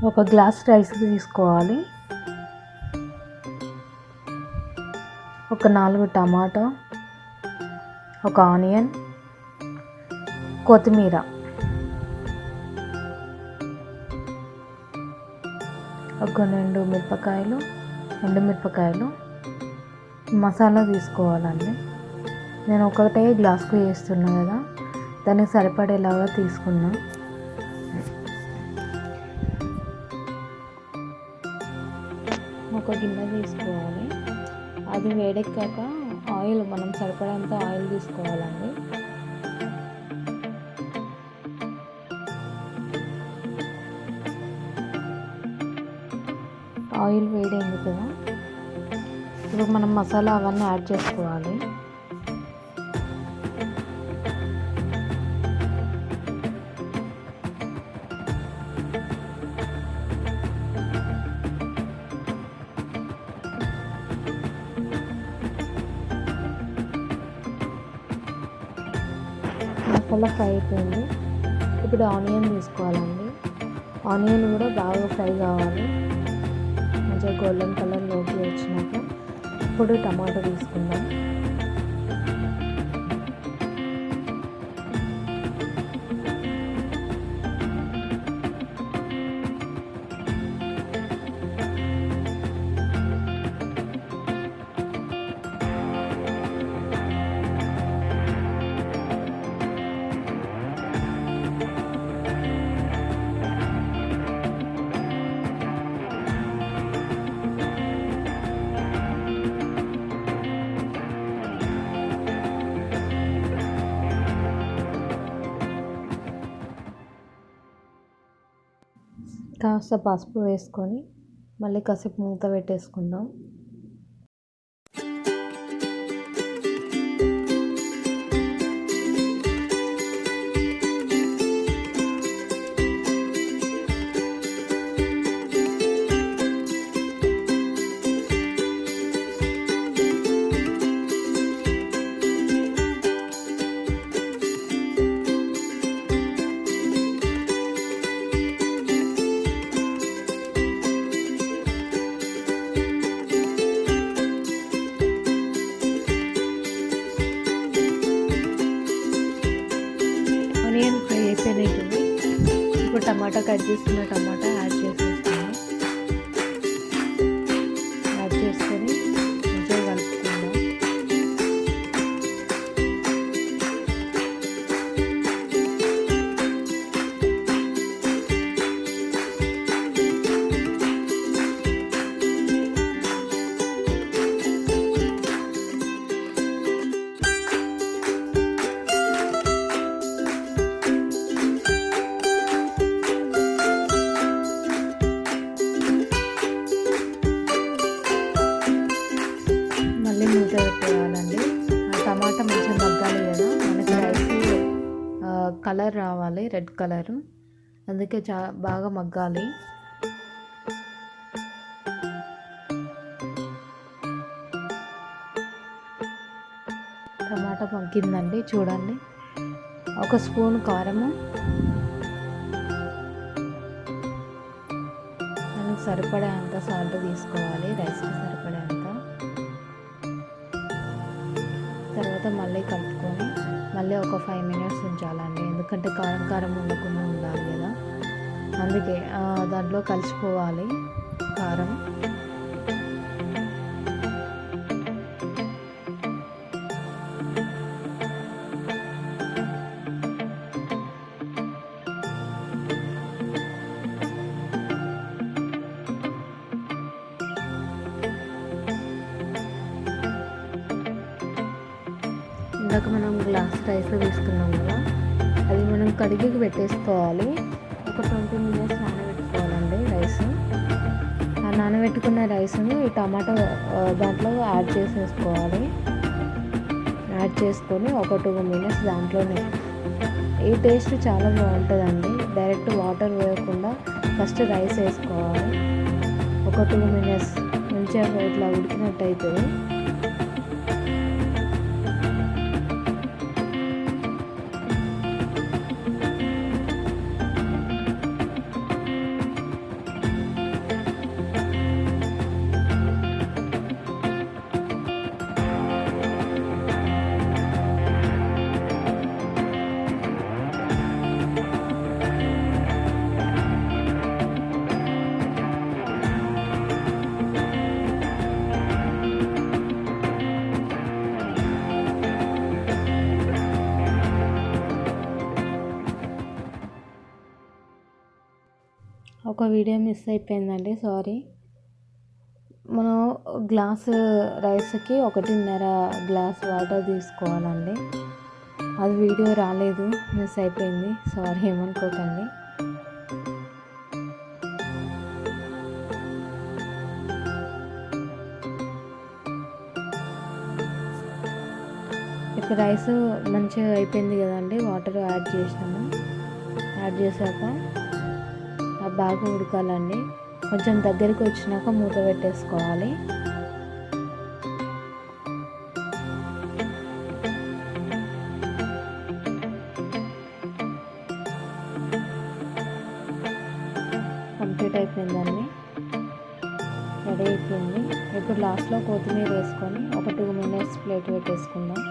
ఒక glass rice తీసుకోవాలి. ఒక 4 టమాటా, ఒక ఆనియన్, కొత్తిమీర, ఒక 2 ఎండుమిరపకాయలు, మసాలా తీసుకోవాలండి. నేను ఒకటే గ్లాస్కు వేస్తున్నా కదా, దానికి సరిపడేలాగా తీసుకున్నా. ఒక గిన్నె తీసుకోవాలి. అది వేడెక్కాక ఆయిల్, మనం సరిపడేంత ఆయిల్ తీసుకోవాలండి. ఆయిల్ వేడైంది కదా, ఇప్పుడు మనం మసాలా అవన్నీ యాడ్ చేసుకోవాలి. మసాలా ఫ్రై అయిపోయింది. ఇప్పుడు ఆనియన్ తీసుకోవాలండి. ఆనియన్ కూడా బాగా ఫ్రై కావాలి, మంచిగా గోల్డెన్ కలర్లోకి వచ్చినాక ఇప్పుడు టమాటో తీసుకుందాం. కాస్త పసుపు వేసుకొని మళ్ళీ కాసేపు మూత పెట్టేసుకుందాం. ఆనియన్ ఫ్రై అయిపోయినాయి. ఇప్పుడు టమాటా కట్ చేసుకున్న టమాటా యాడ్ చేసేసుకుందాం. యాడ్ చేసుకొని మంచిగా కలుపుకుందాం. మూత పెట్టేయాలండి. ఆ టమాటా మంచిగా మగ్గాలి కదా, మనకి రైస్ కలర్ రావాలి, రెడ్ కలరు, అందుకే బాగా మగ్గాలి. టమాటా మగ్గిందండి, చూడండి. ఒక స్పూన్ కారము, మనకు సరిపడే అంత సాల్ట్ తీసుకోవాలి, రైస్కి సరిపడే అంత. తర్వాత మళ్ళీ కలుపుకొని మళ్ళీ ఒక 5 మినిట్స్ ఉంచాలండి, ఎందుకంటే కారం కారం ఉండకుండా ఉండాలి కదా, అందుకే దాంట్లో కలిసిపోవాలి కారం. ఇందాక మనం గ్లాస్ రైస్ తీసుకున్నాం కదా, అది మనం కడిగి పెట్టేసుకోవాలి. ఒక 20 మినిట్స్ నానబెట్టుకోవాలండి రైస్. ఆ నానబెట్టుకున్న రైస్ని ఈ టమాటా దాంట్లో యాడ్ చేసేసుకోవాలి. యాడ్ చేసుకొని ఒక 2 మినిట్స్ దాంట్లోనే, ఈ టేస్ట్ చాలా బాగుంటుందండి. డైరెక్ట్ వాటర్ వేయకుండా ఫస్ట్ రైస్ వేసుకోవాలి. ఒక 2 మినిట్స్ మంచిగా ఇట్లా ఉడికినట్టు అవుతుంది. ఒక వీడియో మిస్ అయిపోయిందండి, సారీ. మనం గ్లాసు రైస్కి 1.5 గ్లాస్ వాటర్ తీసుకోవాలండి. అది వీడియో రాలేదు, మిస్ అయిపోయింది, సారీ, ఏమనుకోకండి. ఇప్పుడు రైస్ మంచిగా అయిపోయింది కదండి, వాటర్ యాడ్ చేసినాము. యాడ్ చేశాక బాగా ఉడకాలండి. కొంచెం దగ్గరికి వచ్చినాక మూత పెట్టేసుకోవాలి. కంప్లీట్ అయిపోయిందండి, రెడీ అయిపోయింది. ఇప్పుడు లాస్ట్లో కొత్తిమీర వేసుకొని ఒక 2 minutes ప్లేట్ పెట్టేసుకుందాం.